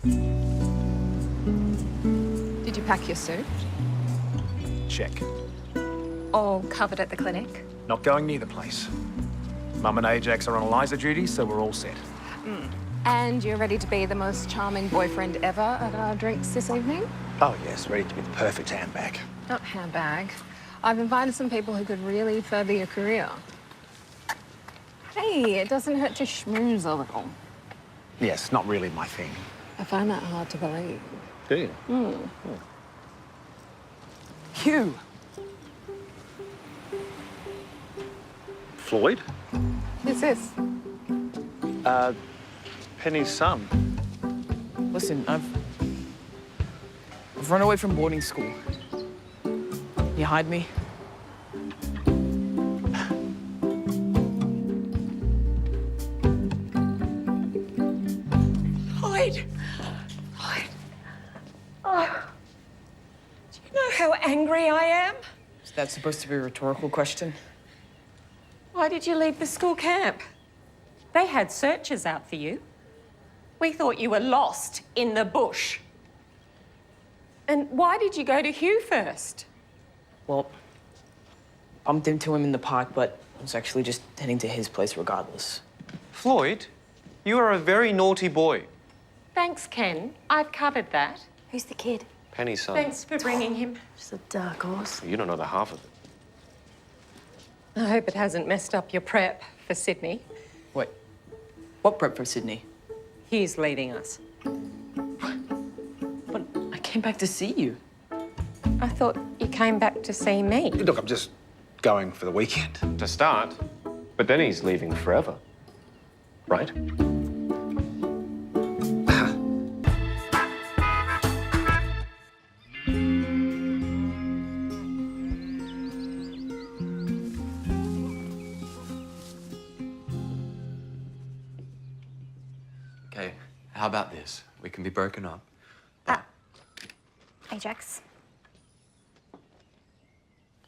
Did you pack your suit? Check. All covered at the clinic? Not going near the place. Mum and Ajax are on ELISA duty, so we're all set. And you're ready to be the most charming boyfriend ever at our drinks this evening? Oh, yes, ready to be the perfect handbag. Not handbag. I've invited some people who could really further your career. Hey, it doesn't hurt to schmooze a little. Yes, not really my thing. I find that hard to believe. Do you? Hugh! Floyd? Who's this? Penny's son. Listen, I've run away from boarding school. You hide me? Floyd! Floyd! Oh. Do you know how angry I am? Is that supposed to be a rhetorical question? Why did you leave the school camp? They had searchers out for you. We thought you were lost in the bush. And why did you go to Hugh first? Well, bumped into him in the park, but I was actually just heading to his place regardless. Floyd, you are a very naughty boy. Thanks, Ken. I've covered that. Who's the kid? Penny's son. Thanks for bringing him. Just a dark horse. You don't know the half of it. I hope it hasn't messed up your prep for Sydney. Wait, what prep for Sydney? Hugh's leaving us. But I came back to see you. I thought you came back to see me. Look, I'm just going for the weekend. To start, but then he's leaving forever. Right? Okay, how about this? We can be broken up. Ajax.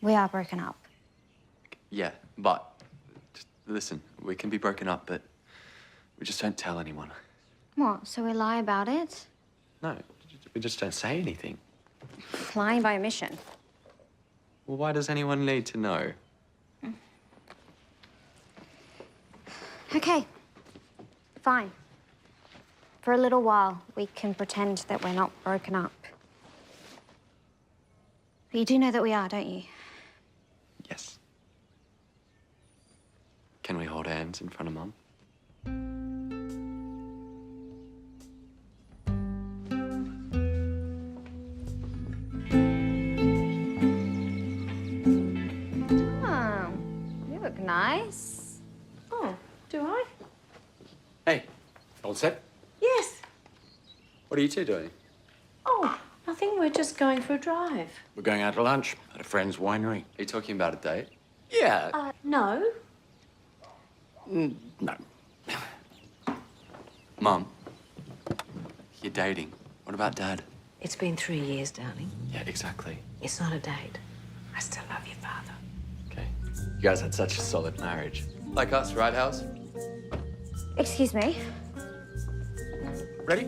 We are broken up. Yeah, but just listen, we can be broken up, but we just don't tell anyone. What, so we lie about it? No, we just don't say anything. Lying by omission. Well, why does anyone need to know? Okay, fine. For a little while, we can pretend that we're not broken up. But you do know that we are, don't you? Yes. Can we hold hands in front of Mum? Oh, you look nice. Oh, do I? Hey, all set? Yes. What are you two doing? Oh, nothing. We're just going for a drive. We're going out to lunch at a friend's winery. Are you talking about a date? Yeah. No. No. Mum, you're dating. What about Dad? It's been 3 years, darling. Yeah, exactly. It's not a date. I still love your father. Okay. You guys had such a solid marriage. Like us, right, House? Excuse me. Ready?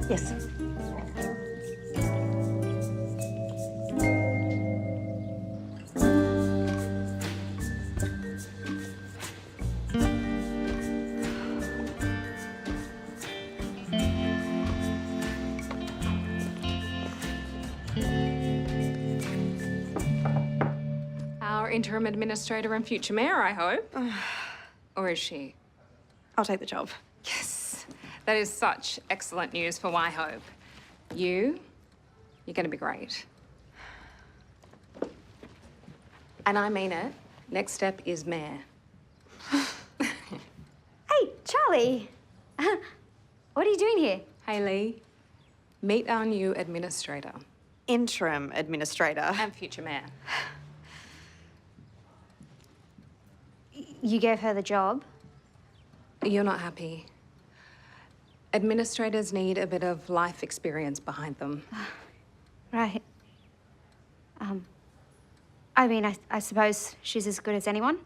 Yes. Our interim administrator and future mayor, I hope. Or is she? I'll take the job. Yes. That is such excellent news for Whyhope. You're going to be great. And I mean it. Next step is mayor. Hey, Charlie. What are you doing here? Hayley, meet our new administrator Interim administrator. and future mayor. You gave her the job. You're not happy. Administrators need a bit of life experience behind them. Right. I mean, I suppose she's as good as anyone.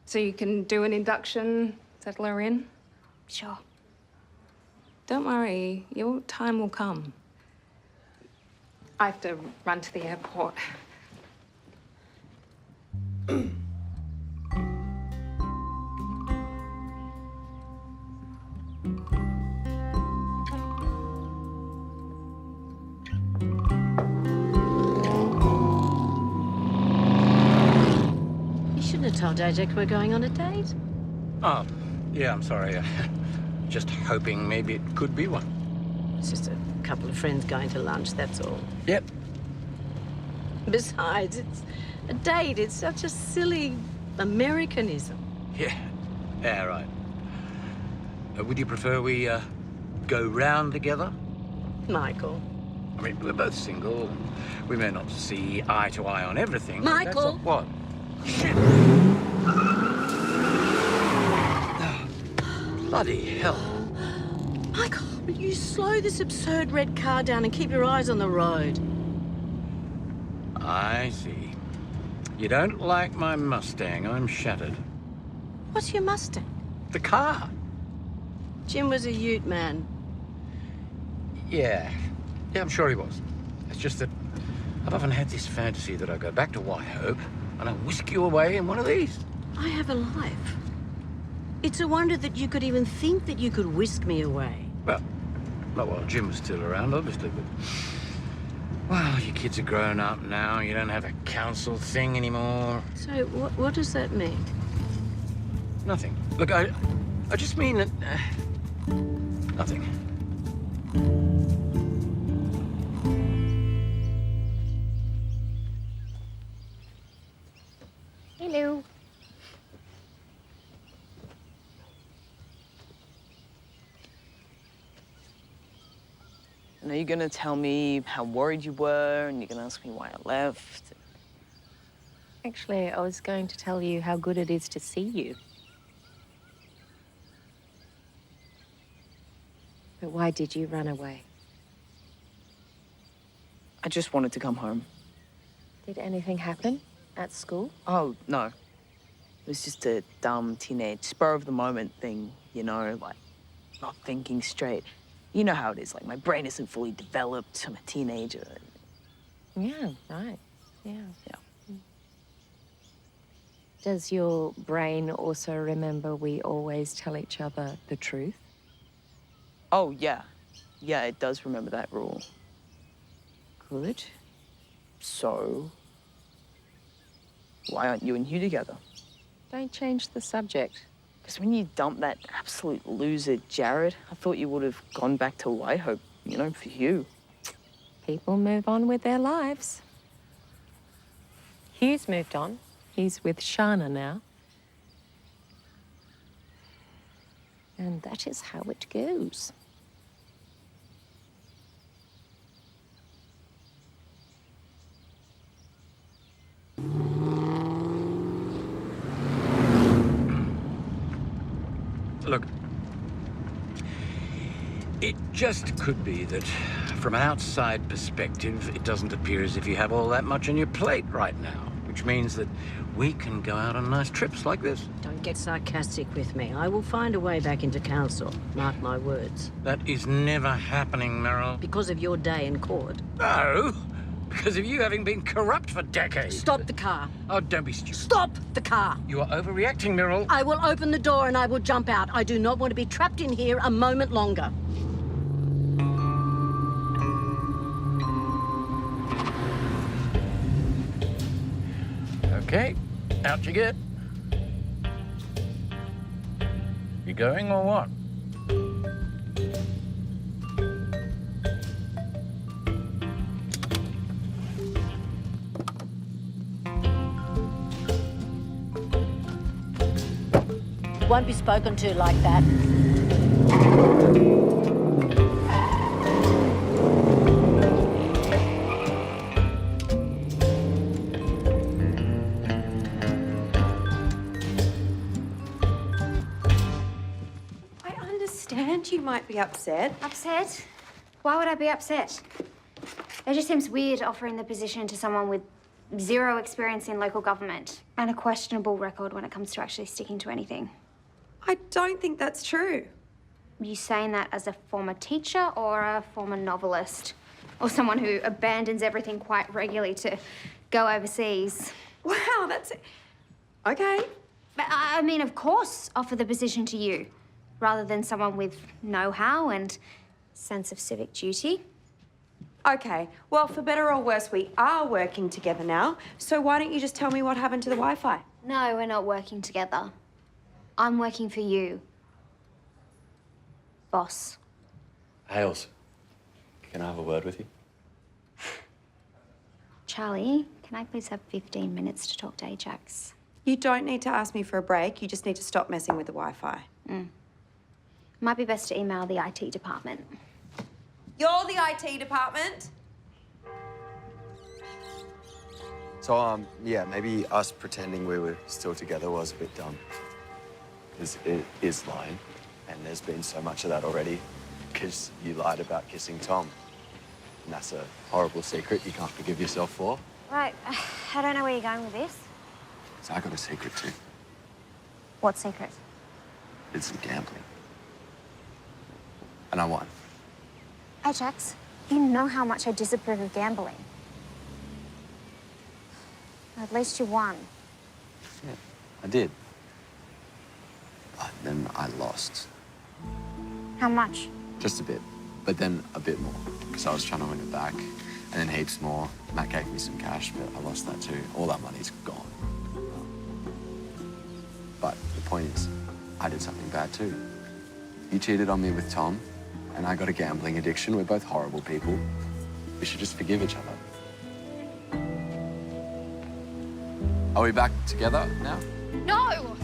So you can do an induction, settle her in? Sure. Don't worry, your time will come. I have to run to the airport. You shouldn't have told Ajax we're going on a date. Oh, yeah, I'm sorry. Just hoping maybe it could be one. It's just a couple of friends going to lunch, that's all. Yep. Besides, it's a date. It's such a silly Americanism. Yeah, right. Would you prefer we go round together? Michael. I mean, we're both single. We may not see eye to eye on everything. but that's Michael! What? Shit! Bloody hell. Michael, will you slow this absurd red car down and keep your eyes on the road? I see. You don't like my Mustang. I'm shattered. What's your Mustang? The car. Jim was a ute man. Yeah, I'm sure he was. It's just that I've often had this fantasy that I go back to Whyhope and I whisk you away in one of these. I have a life. It's a wonder that you could even think that you could whisk me away. Well, not while Jim was still around, obviously, but... Well, your kids are grown up now. You don't have a council thing anymore. So what does that mean? Nothing. Look, I just mean that... nothing. Hello. And are you gonna tell me how worried you were, and you're gonna ask me why I left? Actually, I was going to tell you how good it is to see you. But why did you run away? I just wanted to come home. Did anything happen at school? Oh, no. It was just a dumb teenage spur-of-the-moment thing, you know, like not thinking straight. You know how it is, like my brain isn't fully developed. I'm a teenager. Yeah, right. Yeah. Yeah. Does your brain also remember we always tell each other the truth? Oh, yeah. Yeah, it does remember that rule. Good. So, why aren't you and Hugh together? Don't change the subject. Because when you dumped that absolute loser, Jared, I thought you would have gone back to Whyhope, you know, for Hugh. People move on with their lives. Hugh's moved on. He's with Sharna now. And that is how it goes. Look, it just could be that from an outside perspective, it doesn't appear as if you have all that much on your plate right now, which means that we can go out on nice trips like this. Don't get sarcastic with me. I will find a way back into council. Mark my words. That is never happening, Meryl. Because of your day in court. No, because of you having been corrupt for decades. Stop the car. Oh, don't be stupid. Stop the car. You are overreacting, Meryl. I will open the door and I will jump out. I do not want to be trapped in here a moment longer. Okay, out you get. You going or what? Won't be spoken to like that. I understand you might be upset. Upset? Why would I be upset? It just seems weird offering the position to someone with zero experience in local government and a questionable record when it comes to actually sticking to anything. I don't think that's true. you saying that as a former teacher or a former novelist? Or someone who abandons everything quite regularly to go overseas? Wow, that's... Okay. But I mean, of course, offer the position to you, rather than someone with know-how and sense of civic duty. Okay, well, for better or worse, we are working together now. So why don't you just tell me what happened to the Wi-Fi? No, we're not working together. I'm working for you, boss. Hales, can I have a word with you? Charlie, can I please have 15 minutes to talk to Ajax? You don't need to ask me for a break. You just need to stop messing with the Wi-Fi. Might be best to email the IT department. You're the IT department? So, yeah, maybe us pretending we were still together was a bit dumb. Because it is lying, and there's been so much of that already. Because you lied about kissing Tom. And that's a horrible secret you can't forgive yourself for. Right, I don't know where you're going with this. So I got a secret too. What secret? It's gambling. And I won. Ajax, you know how much I disapprove of gambling. At least you won. Yeah, I did. But then I lost. How much? Just a bit. But then a bit more. Because I was trying to win it back. And then heaps more. Matt gave me some cash, but I lost that too. All that money's gone. But the point is, I did something bad too. You cheated on me with Tom, and I got a gambling addiction. We're both horrible people. We should just forgive each other. Are we back together now? No!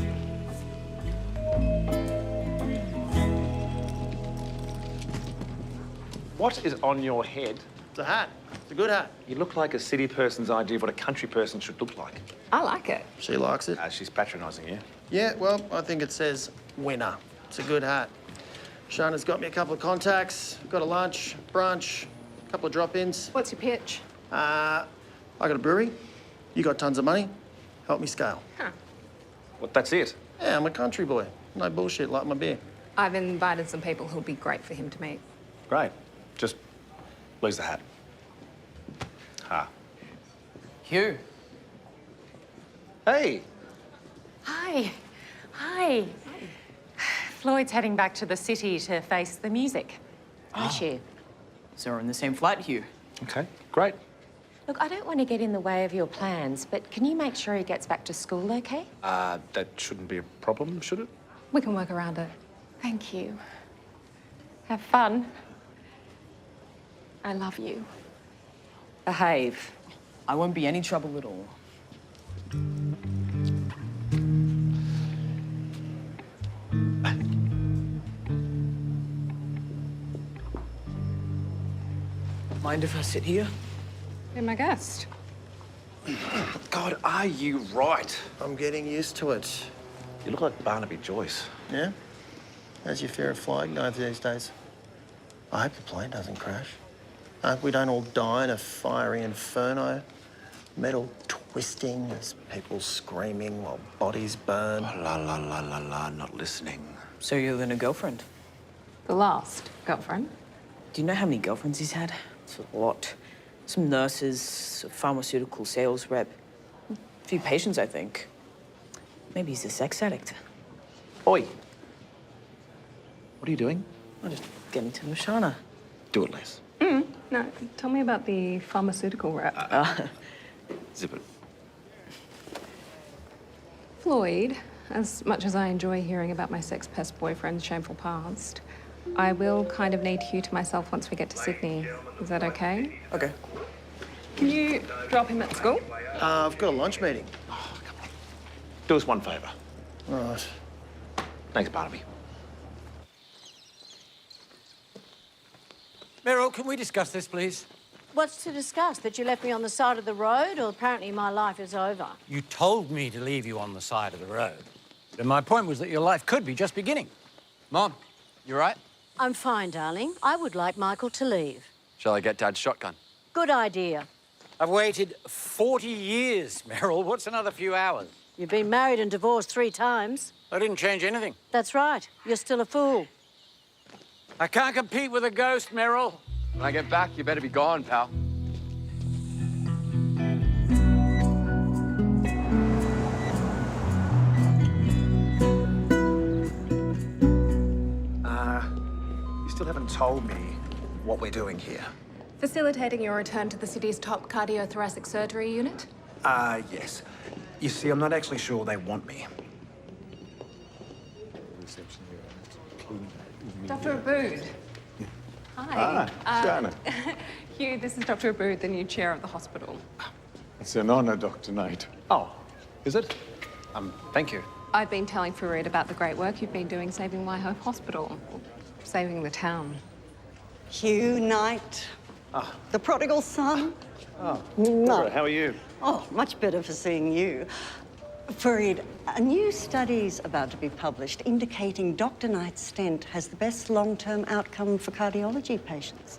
What is on your head? It's a hat. It's a good hat. You look like a city person's idea of what a country person should look like. I like it. She likes it. She's patronising you. Yeah, well, I think it says winner. It's a good hat. Sharna's got me a couple of contacts. Got a lunch, brunch, a couple of drop-ins. What's your pitch? I got a brewery. You got tons of money. Help me scale. Huh. Well, that's it. Yeah, I'm a country boy. No bullshit, like my beer. I've invited some people who'll be great for him to meet. Great. Just lose the hat. Ha. Hugh. Hey. Hi. Hi. Floyd's heading back to the city to face the music. Miss you. So we're in the same flight, Hugh. Okay, great. Look, I don't want to get in the way of your plans, but can you make sure he gets back to school okay? That shouldn't be a problem, should it? We can work around it. Thank you. Have fun. I love you. Behave. I won't be any trouble at all. Mind if I sit here? Be my guest. God, are you right? I'm getting used to it. You look like Barnaby Joyce. Yeah? How's your fear of flying going these days? I hope the plane doesn't crash. I hope we don't all die in a fiery inferno. Metal twisting as people screaming while bodies burn. Oh, la, la, la, la, la, not listening. So you're then a girlfriend? The last girlfriend. Do you know how many girlfriends he's had? It's a lot. Some nurses, a pharmaceutical sales rep, a few patients, I think. Maybe he's a sex addict. Oi. What are you doing? I'm just getting to know Sharna. Do it, Les. No, tell me about the pharmaceutical rep. Zip it. Floyd, as much as I enjoy hearing about my sex pest boyfriend's shameful past, I will kind of need Hugh to myself once we get to Sydney. Is that okay? Okay. Can you drop him at school? I've got a lunch meeting. Do us one favour. All right. Thanks, Barnaby. Meryl, can we discuss this, please? What's to discuss? That you left me on the side of the road, or apparently my life is over? You told me to leave you on the side of the road. And my point was that your life could be just beginning. Mom, you right? I'm fine, darling. I would like Michael to leave. Shall I get Dad's shotgun? Good idea. I've waited 40 years, Meryl. What's another few hours? You've been married and divorced 3 times. I didn't change anything. That's right. You're still a fool. I can't compete with a ghost, Merrill. When I get back, you better be gone, pal. You still haven't told me what we're doing here. Facilitating your return to the city's top cardiothoracic surgery unit? Yes. You see, I'm not actually sure they want me. Dr. Abood. Hi. Sharna. Hugh, this is Dr. Abood, the new chair of the hospital. It's an honor, Dr. Knight. Oh, Is it? thank you. I've been telling Farid about the great work you've been doing saving Whyhope Hospital. Saving the town. Hugh Knight, the prodigal son. No. How are you? Oh, much better for seeing you. Farid, a new study's about to be published indicating Dr. Knight's stent has the best long-term outcome for cardiology patients.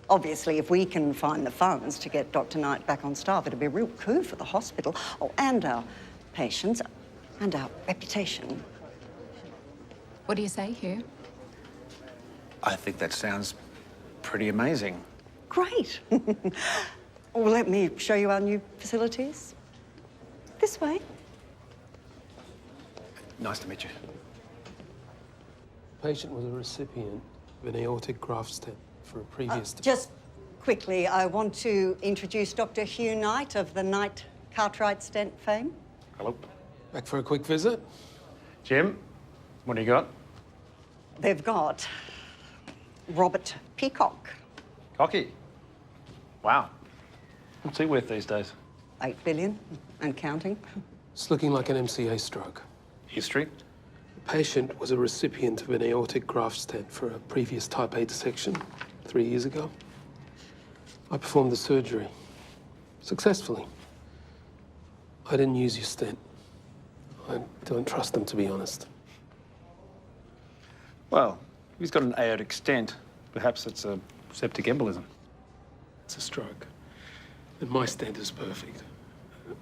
Obviously, if we can find the funds to get Dr. Knight back on staff, it'll be a real coup for the hospital, and our patients, and our reputation. What do you say, Hugh? I think that sounds pretty amazing. Great. Well, let me show you our new facilities. This way. Nice to meet you. The patient was a recipient of an aortic graft stent for a previous... Just quickly, I want to introduce Dr. Hugh Knight of the Knight Cartwright stent fame. Hello. Back for a quick visit? Jim, what do you got? They've got Robert Peacock. Cocky. Wow. What's he worth these days? 8 billion and counting. It's looking like an MCA stroke. History? The patient was a recipient of an aortic graft stent for a previous type A dissection 3 years ago. I performed the surgery successfully. I didn't use your stent. I don't trust them, to be honest. Well, if he's got an aortic stent, perhaps it's a septic embolism. It's a stroke. And my stent is perfect.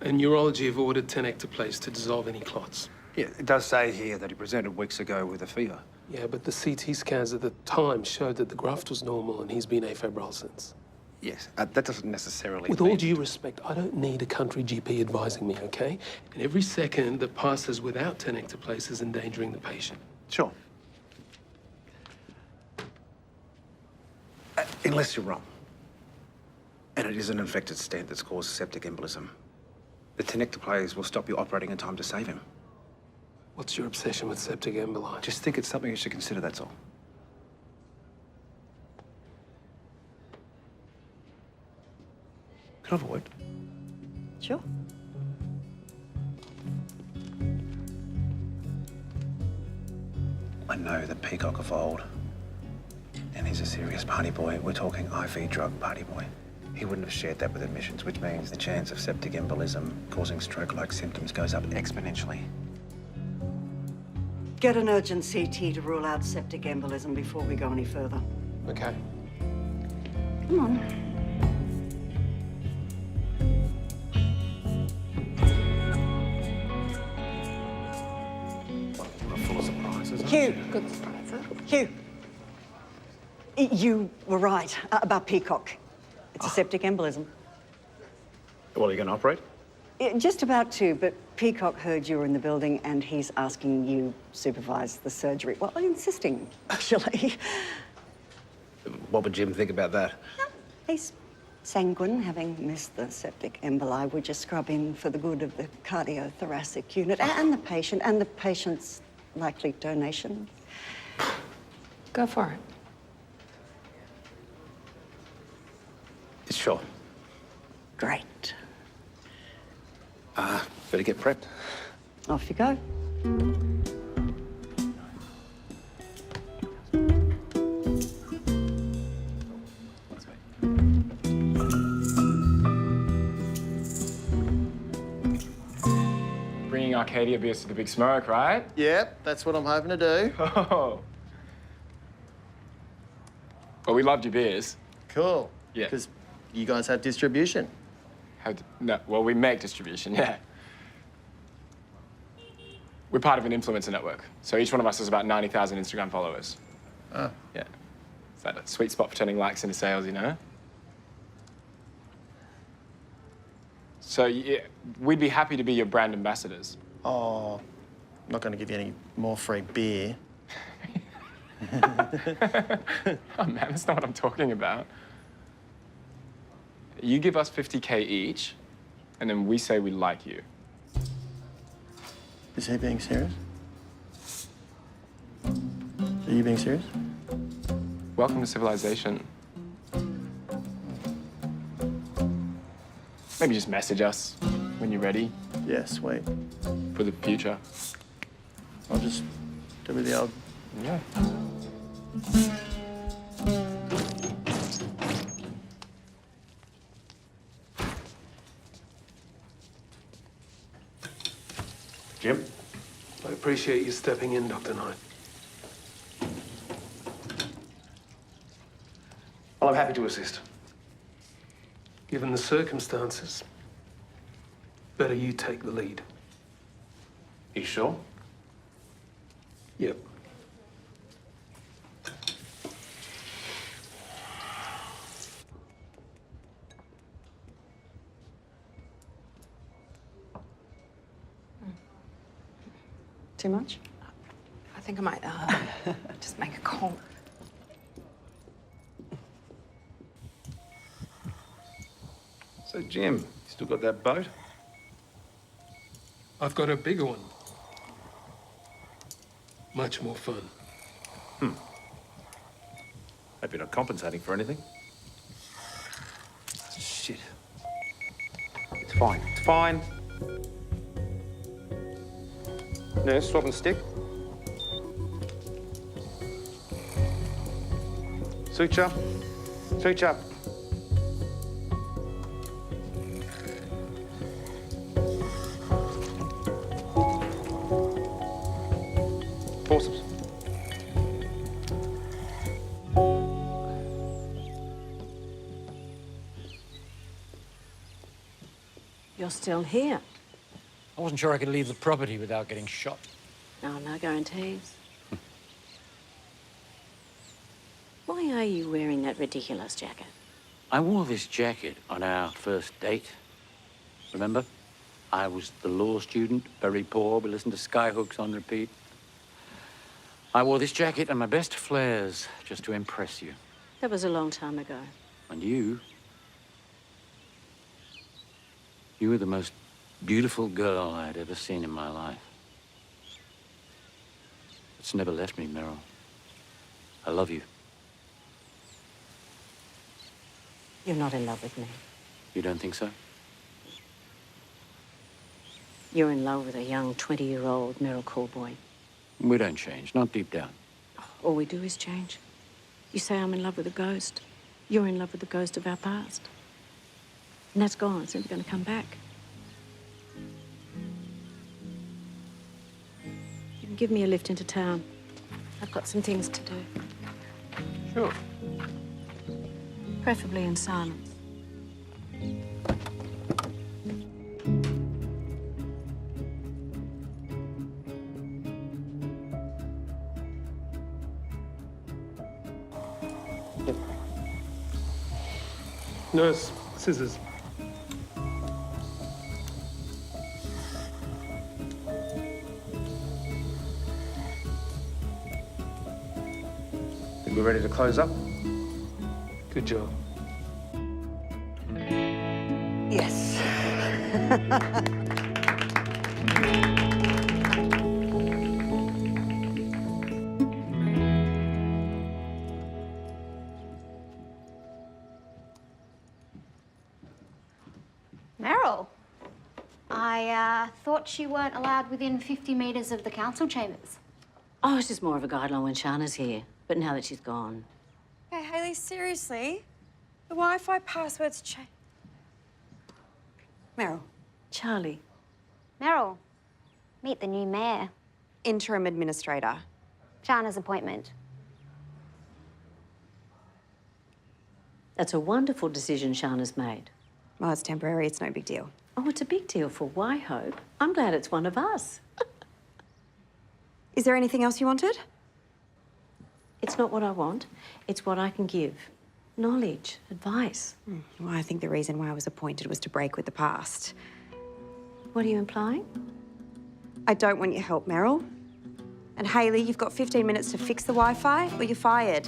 And urology have ordered 10 ectoplates to dissolve any clots. Yeah, it does say here that he presented weeks ago with a fever. Yeah, but the CT scans at the time showed that the graft was normal and he's been afebrile since. Yes, that doesn't necessarily With mean... all due respect, I don't need a country GP advising me, okay? And every second that passes without 10 ectoplates is endangering the patient. Sure. Unless you're wrong. And it is an infected stent that's caused septic embolism. The 10 ectoplates will stop you operating in time to save him. What's your obsession with septic emboli? Just think it's something you should consider, that's all. Can I have a word? Sure. I know the Peacock of old. And he's a serious party boy. We're talking IV drug party boy. He wouldn't have shared that with admissions, which means the chance of septic embolism causing stroke-like symptoms goes up exponentially. Get an urgent CT to rule out septic embolism before we go any further. Okay. Come on. Full of surprises, aren't Hugh. you? Good surprise, huh? Hugh. You were right about Peacock. It's a septic embolism. Well, are you going to operate? Just about to, but Peacock heard you were in the building and he's asking you supervise the surgery. Well, insisting, actually. What would Jim think about that? He's sanguine, having missed the septic emboli. We're just scrubbing for the good of the cardiothoracic unit and the patient's likely donation. Go for it. Sure. Great. Better get prepped. Off you go. Bringing Arcadia beers to the big smoke, right? Yep, that's what I'm hoping to do. Oh. Well, we loved your beers. Cool. Yeah. Because you guys have distribution. No, well, we make distribution, yeah. We're part of an influencer network. So each one of us has about 90,000 Instagram followers. Ah. Yeah. It's like that sweet spot for turning likes into sales, you know? So, yeah, we'd be happy to be your brand ambassadors. Oh, I'm not going to give you any more free beer. Oh, man, that's not what I'm talking about. You give us 50K each, and then we say we like you. Is he being serious? Are you being serious? Welcome to civilization. Maybe just message us when you're ready. Yeah, sweet. For the future. I'll just do the old... Yeah. Jim? I appreciate you stepping in, Dr. Knight. Well, I'm happy to assist. Given the circumstances, better you take the lead. You sure? Yep. Too much? I think I might just make a call. So, Jim, you still got that boat? I've got a bigger one. Much more fun. Hope you're not compensating for anything. Shit. It's fine. It's fine. Nurse, swab and stick. Suture. Suture. Forceps. You're still here. I wasn't sure I could leave the property without getting shot. No, no guarantees. Why are you wearing that ridiculous jacket? I wore this jacket on our first date. Remember? I was the law student, very poor. We listened to Skyhooks on repeat. I wore this jacket and my best flares just to impress you. That was a long time ago. And you were the most beautiful girl I'd ever seen in my life. It's never left me, Meryl. I love you. You're not in love with me. You don't think so? You're in love with a young 20-year-old Meryl Callboy. We don't change, not deep down. All we do is change. You say I'm in love with a ghost. You're in love with the ghost of our past. And that's gone. It's never going to come back. You can give me a lift into town. I've got some things to do. Sure. Preferably in silence. Nurse, scissors. Think we're ready to close up? Good job. Yes. Meryl, I thought you weren't allowed within 50 metres of the council chambers. Oh, it's just more of a guideline when Sharna's here. But now that she's gone. Hey, Hayley, seriously? The Wi-Fi password's changed. Meryl. Charlie. Meryl, meet the new mayor. Interim administrator. Sharna's appointment. That's a wonderful decision Sharna's made. Well, it's temporary. It's no big deal. Oh, it's a big deal for Whyhope. I'm glad it's one of us. Is there anything else you wanted? It's not what I want. It's what I can give. Knowledge, advice. Well, I think the reason why I was appointed was to break with the past. What are you implying? I don't want your help, Meryl. And Hayley, you've got 15 minutes to fix the Wi-Fi or you're fired.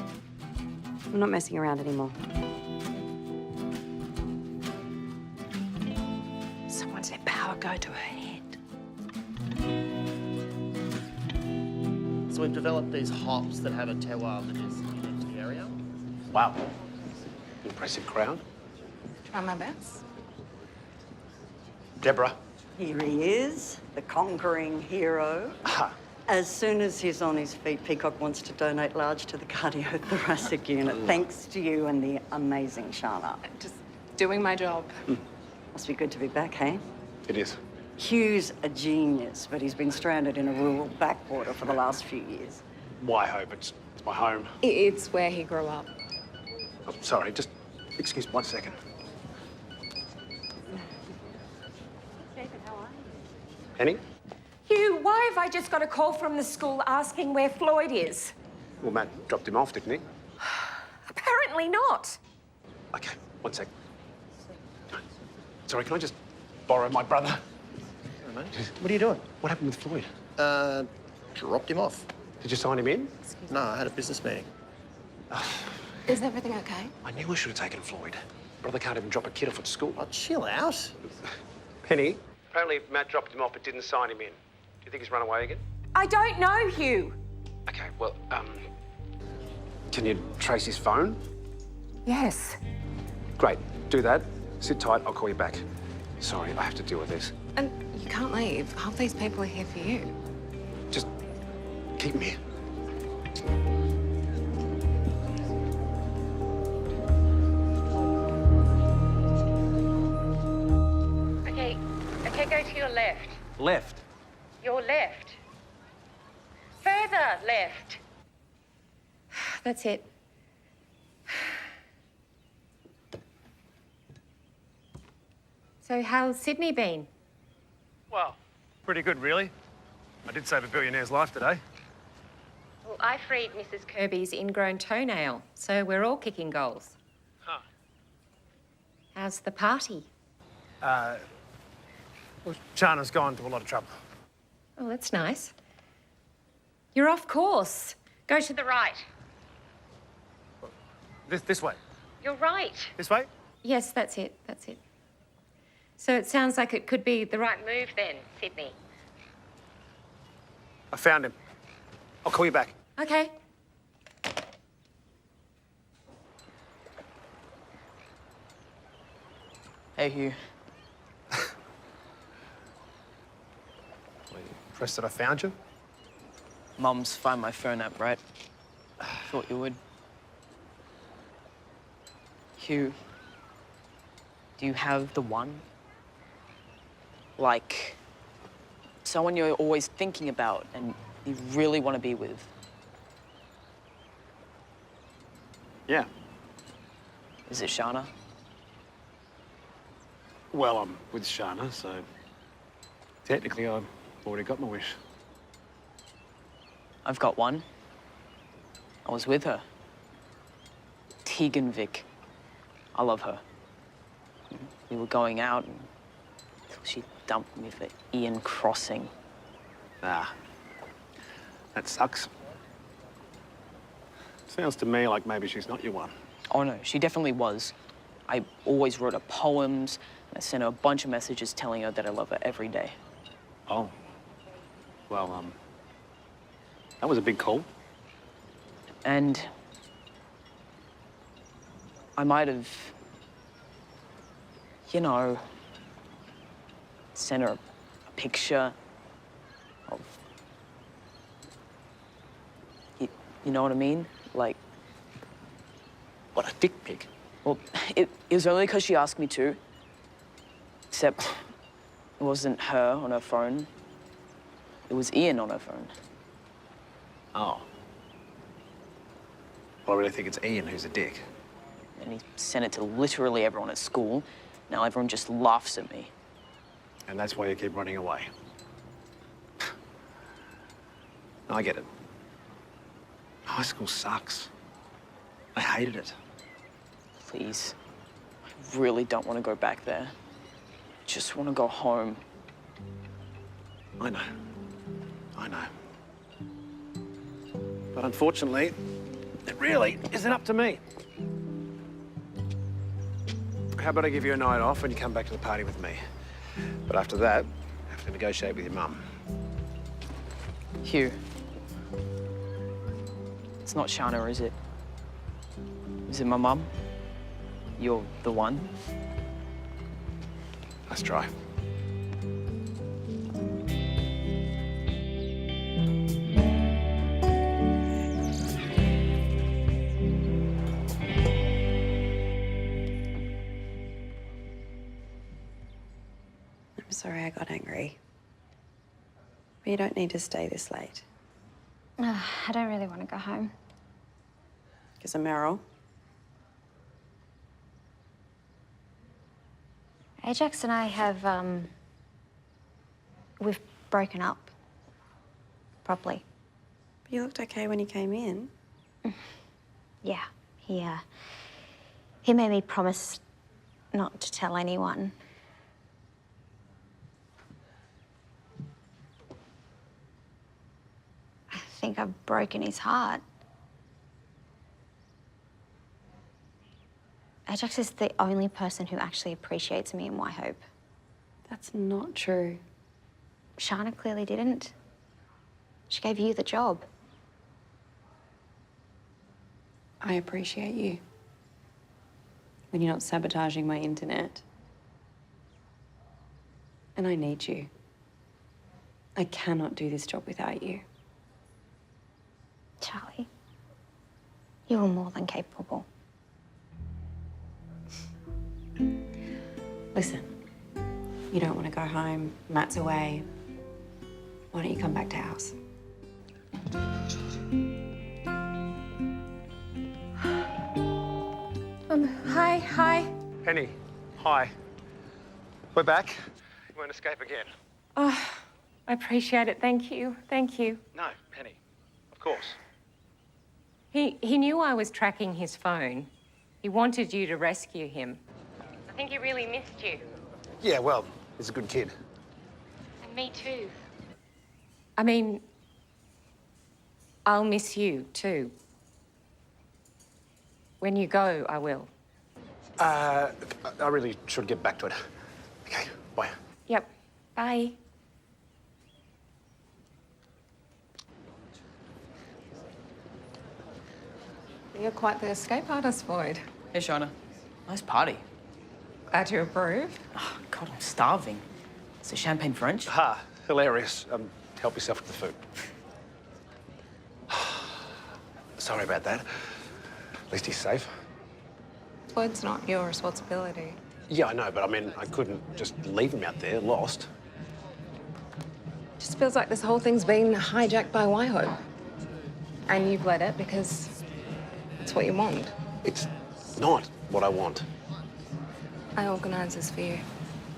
I'm not messing around anymore. Someone's let power go to her head. So we've developed these hops that have a terroir that is unique to the area. Wow. Impressive crowd. Try my best. Deborah. Here he is, the conquering hero. As soon as he's on his feet, Peacock wants to donate large to the cardiothoracic unit, thanks to you and the amazing Sharna. Just doing my job. Must be good to be back, hey? It is. Hugh's a genius, but he's been stranded in a rural backwater for the last few years. Whyhope, it's my home. It's where he grew up. Oh, sorry, just excuse me 1 second. Penny? Hugh, why have I just got a call from the school asking where Floyd is? Well, Matt dropped him off, didn't he? Apparently not. Okay, 1 sec. Sorry, can I just borrow my brother? What are you doing? What happened with Floyd? Dropped him off. Did you sign him in? No, I had a business meeting. Is everything okay? I knew I should have taken Floyd. Brother can't even drop a kid off at school. Oh, chill out. Penny, apparently Matt dropped him off but didn't sign him in. Do you think he's run away again? I don't know, Hugh. Okay, well, can you trace his phone? Yes. Great, do that. Sit tight, I'll call you back. Sorry, I have to deal with this. And you can't leave. Half these people are here for you. Just keep him here. Okay, go to your left. Left. Your left. Further left. That's it. So how's Sydney been? Well, pretty good, really. I did save a billionaire's life today. Well, I freed Mrs. Kirby's ingrown toenail, so we're all kicking goals. Huh. How's the party? Well, Sharna's gone to a lot of trouble. Oh, that's nice. You're off course. Go to the right. This way. You're right. This way? Yes, that's it. That's it. So it sounds like it could be the right move then, Sydney. I found him. I'll call you back. Okay. Hey, Hugh. Impressed that I found you? Mum's Find My Phone app, right? Thought you would. Hugh, do you have the one? Like, someone you're always thinking about and you really want to be with? Yeah. Is it Sharna? Well, I'm with Sharna, so technically I've already got my wish. I've got one. I was with her. Tegan Vick. I love her. We were going out and she dumped me for Ian Crossing. Ah, that sucks. Sounds to me like maybe she's not your one. Oh no, she definitely was. I always wrote her poems, and I sent her a bunch of messages telling her that I love her every day. Oh. Well, that was a big call. And I might have, you know, sent her a picture of, you know what I mean? Like, what, a dick pic? Well, it was only because she asked me to. Except it wasn't her on her phone. It was Ian on her phone. Oh. Well, I really think it's Ian who's a dick. And he sent it to literally everyone at school. Now everyone just laughs at me. And that's why you keep running away. I get it. High school sucks. I hated it. Please. I really don't want to go back there. Just want to go home. I know. I know. But unfortunately, it really isn't up to me. How about I give you a night off and you come back to the party with me? But after that, I have to negotiate with your mum. Hugh. It's not Sharna, is it? Is it my mum? You're the one? Let's try. I'm sorry I got angry. But you don't need to stay this late. I don't really want to go home. Because of Meryl. Ajax and I have, we've broken up. Properly. But you looked okay when you came in. Yeah, he made me promise not to tell anyone. I think I've broken his heart. Ajax is the only person who actually appreciates me in Whyhope. That's not true. Sharna clearly didn't. She gave you the job. I appreciate you. When you're not sabotaging my internet. And I need you. I cannot do this job without you. Charlie, you are more than capable. Listen, you don't want to go home. Matt's away. Why don't you come back to ours? Hi. Penny, hi. We're back. You won't escape again. Oh, I appreciate it. Thank you. No, Penny. Of course. He knew I was tracking his phone. He wanted you to rescue him. I think he really missed you. Yeah, well, he's a good kid. And me too. I mean, I'll miss you too. When you go, I will. I really should get back to it. Okay, bye. Yep. Bye. You're quite the escape artist, Boyd. Hey, Sharna. Nice party. Glad you approve. Oh, God, I'm starving. Is it champagne French? Ha, hilarious. Help yourself with the food. Sorry about that. At least he's safe. Boyd's not your responsibility. Yeah, I know, but I mean, I couldn't just leave him out there, lost. Just feels like this whole thing's been hijacked by Whyhope. And you've let it because it's what you want. It's not what I want. I organised this for you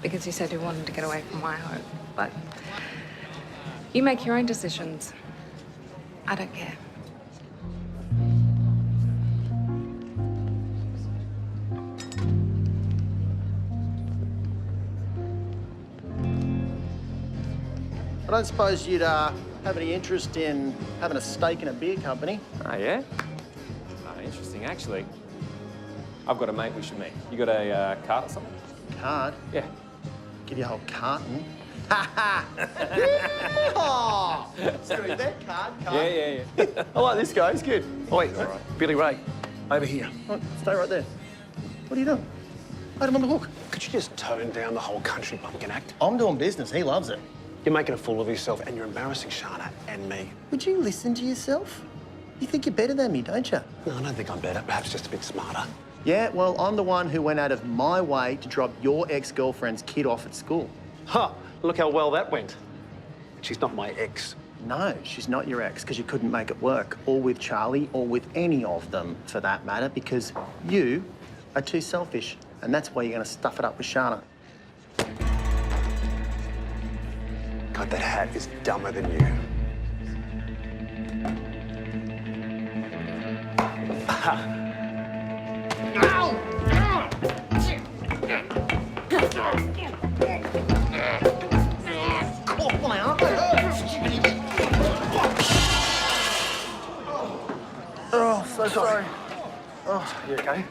because you said you wanted to get away from Whyhope. But you make your own decisions. I don't care. I don't suppose you'd have any interest in having a stake in a beer company? Oh, yeah? Interesting, actually. I've got a mate we should meet. You got a card or something? Card? Yeah. Give you a whole carton. Ha ha! Screw that card. Yeah. I like this guy, he's good. Oh, wait, Billy Ray, over here. Oh, stay right there. What are you doing? I had him on the hook. Could you just tone down the whole country bumpkin act? I'm doing business, he loves it. You're making a fool of yourself and you're embarrassing Sharna and me. Would you listen to yourself? You think you're better than me, don't you? No, I don't think I'm better, perhaps just a bit smarter. Yeah, well, I'm the one who went out of my way to drop your ex-girlfriend's kid off at school. Ha! Look how well that went. She's not my ex. No, she's not your ex, because you couldn't make it work, or with Charlie, or with any of them, for that matter, because you are too selfish, and that's why you're going to stuff it up with Sharna. God, that hat is dumber than you. Oh, so sorry. Oh, You okay?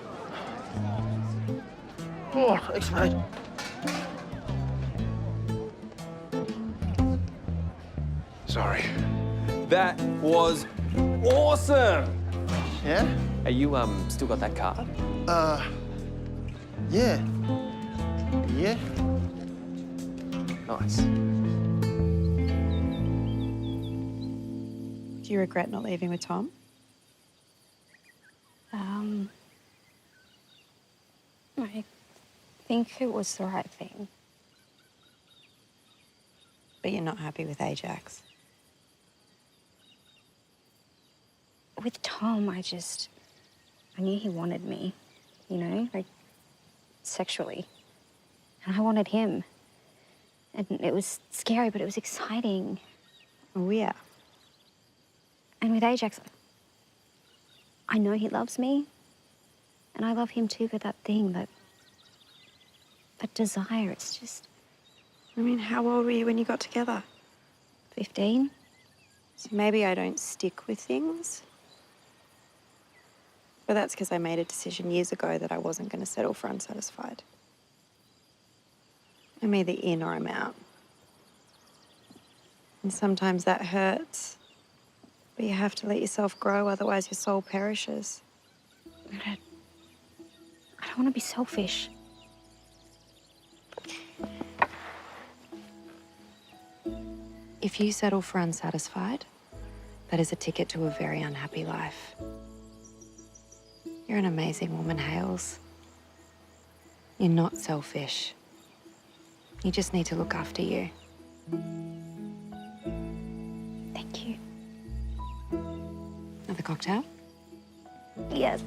oh, thanks, mate. Sorry. That was awesome. Yeah? Hey, you still got that card? Yeah. Yeah? Nice. Do you regret not leaving with Tom? I think it was the right thing. But you're not happy with Ajax. With Tom, I knew he wanted me, you know, like sexually. And I wanted him. And it was scary, but it was exciting. Oh, yeah. And with Ajax, I know he loves me. And I love him too, but that thing, that desire, it's just... I mean, how old were you when you got together? 15. So maybe I don't stick with things. But that's because I made a decision years ago that I wasn't going to settle for unsatisfied. I'm either in or I'm out. And sometimes that hurts. But you have to let yourself grow, otherwise your soul perishes. I don't want to be selfish. If you settle for unsatisfied, that is a ticket to a very unhappy life. You're an amazing woman, Hales. You're not selfish. You just need to look after you. Thank you. Another cocktail? Yes.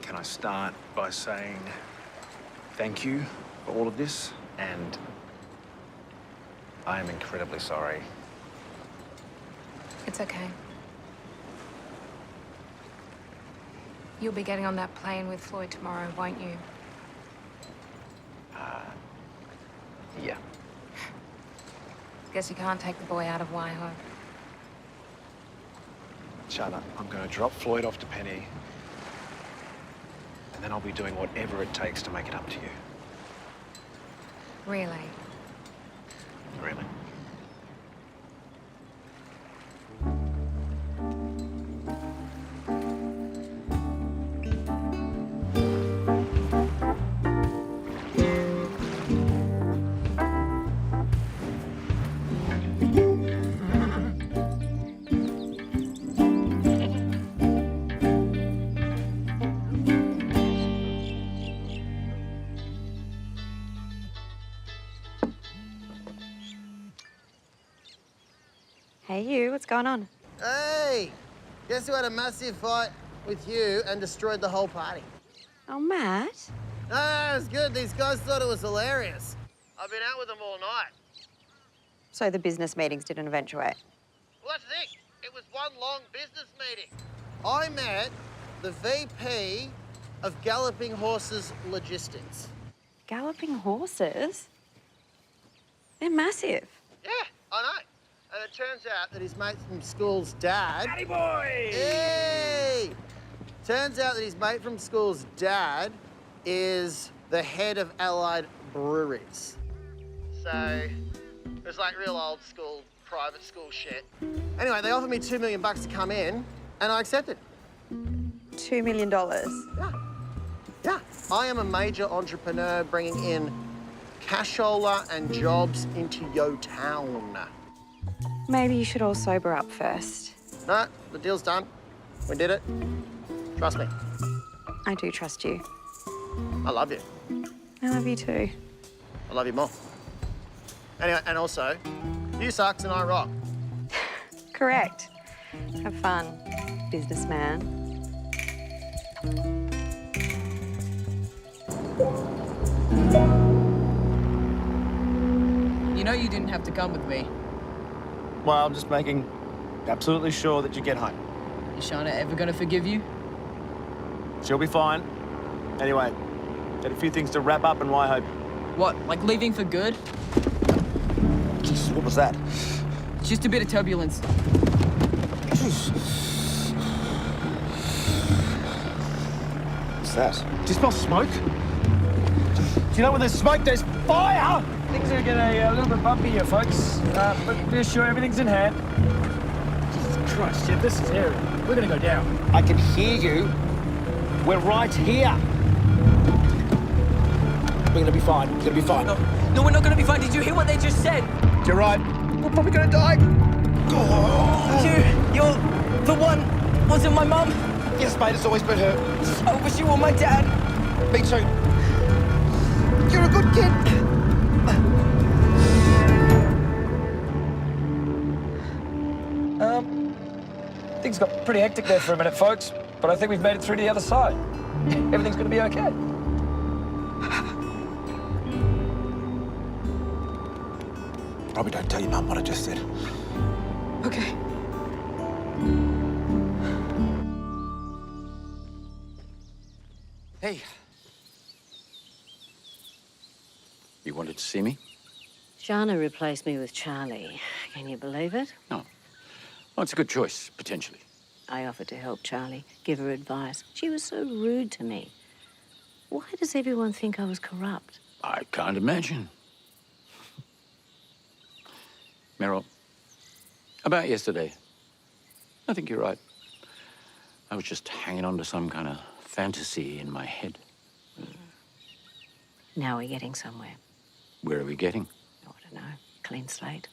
Can I start by saying thank you for all of this? And I am incredibly sorry. It's okay. You'll be getting on that plane with Floyd tomorrow, won't you? Yeah. Guess you can't take the boy out of Whyhope. Sharna, I'm going to drop Floyd off to Penny. And then I'll be doing whatever it takes to make it up to you. Really? Really. Hey, Hugh, what's going on? Hey! Guess who had a massive fight with you and destroyed the whole party? Oh, Matt? No, it was good. These guys thought it was hilarious. I've been out with them all night. So the business meetings didn't eventuate? Well, that's the thing. It was one long business meeting. I met the VP of Galloping Horses Logistics. Galloping horses? They're massive. Yeah, I know. And it turns out that his mate from school's dad... Paddy boy! Hey! Turns out that his mate from school's dad is the head of Allied Breweries. So, it was like real old school, private school shit. Anyway, they offered me $2 million to come in, and I accepted. $2 million? Yeah. Yeah. I am a major entrepreneur bringing in cashola and jobs into yo town. Maybe you should all sober up first. No, the deal's done. We did it. Trust me. I do trust you. I love you. I love you too. I love you more. Anyway, and also, you sucks and I rock. Correct. Have fun, businessman. know you didn't have to come with me. Well, I'm just making absolutely sure that you get home. Is Sharna ever gonna forgive you? She'll be fine. Anyway, got a few things to wrap up in Whyhope. What, like leaving for good? Jesus, what was that? It's just a bit of turbulence. What's that? Do you smell smoke? Do you know when there's smoke, there's fire? Things are getting a little bit bumpy here, folks. But be assured everything's in hand. Jesus Christ, Jeff, this is hairy. We're gonna go down. I can hear you. We're right here. We're gonna be fine. We're gonna be fine. No, we're not gonna be fine. Did you hear what they just said? You're right. We're probably gonna die. You're the one. Was it my mum? Yes, mate, it's always been her. I wish you were my dad. Me too. You're a good kid. Things got pretty hectic there for a minute, folks, but I think we've made it through to the other side. Everything's gonna be okay. Probably don't tell your mum what I just said. Okay. Hey. You wanted to see me? Sharna replaced me with Charlie. Can you believe it? No. Well, it's a good choice, potentially. I offered to help Charlie, give her advice. She was so rude to me. Why does everyone think I was corrupt? I can't imagine. Meryl, about yesterday, I think you're right. I was just hanging on to some kind of fantasy in my head. Now we're getting somewhere. Where are we getting? I don't know. Clean slate.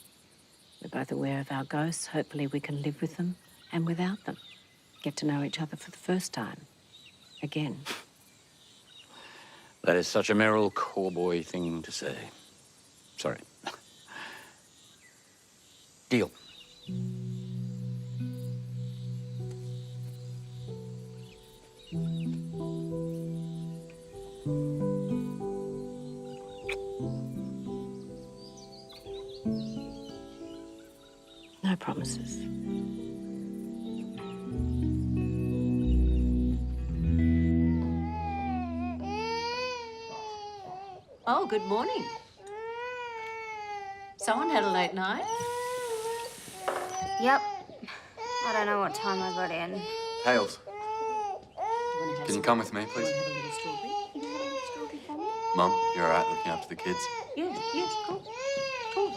We're both aware of our ghosts. Hopefully we can live with them and without them. Get to know each other for the first time. Again. That is such a Meryl cowboy thing to say. Sorry. Deal. No promises. Oh, good morning. Someone had a late night? Yep. I don't know what time I got in. Hales, can you come with me, please? Mum, you all right looking after the kids? Yes, yes, cool. Cool.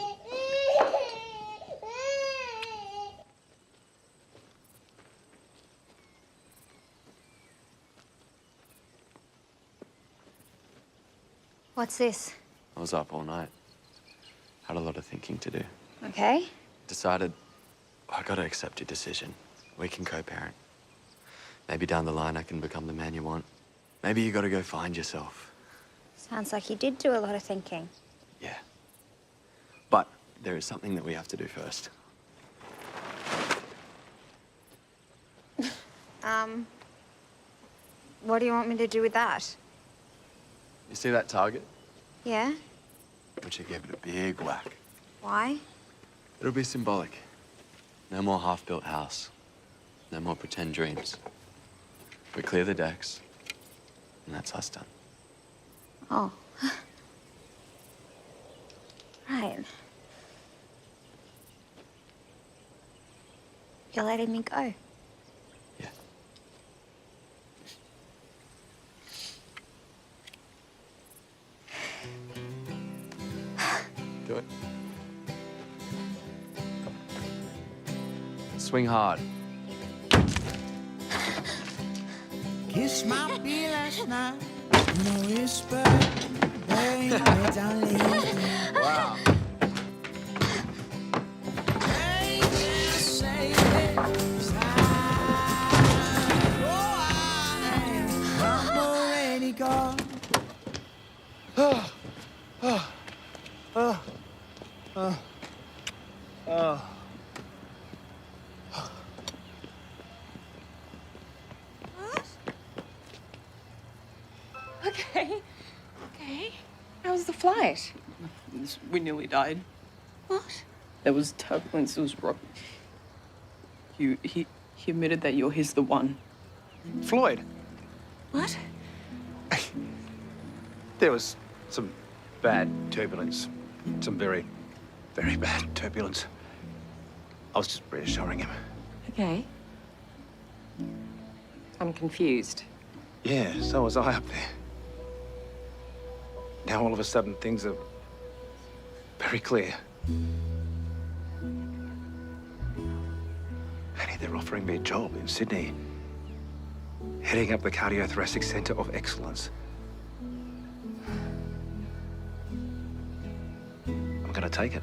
What's this? I was up all night. Had a lot of thinking to do. Okay. Decided I gotta accept your decision. We can co-parent. Maybe down the line I can become the man you want. Maybe you gotta go find yourself. Sounds like you did do a lot of thinking. Yeah. But there is something that we have to do first. What do you want me to do with that? You see that target? Yeah? We should give it a big whack. Why? It'll be symbolic. No more half-built house. No more pretend dreams. We clear the decks, and that's us done. Oh. Right. You're letting me go? Yeah. Do it. Swing hard. Kiss my beer last night, no whisper, baby, don't leave me. Wow. Okay. Okay. How was the flight? We nearly died. What? There was turbulence, it was rock. He admitted that he's the one. Floyd, What? there was some bad turbulence. Some very, very bad turbulence. I was just reassuring him. Okay. I'm confused. Yeah, so was I up there. Now all of a sudden things are very clear. Penny, they're offering me a job in Sydney, heading up the Cardiothoracic Centre of Excellence. I'm gonna take it.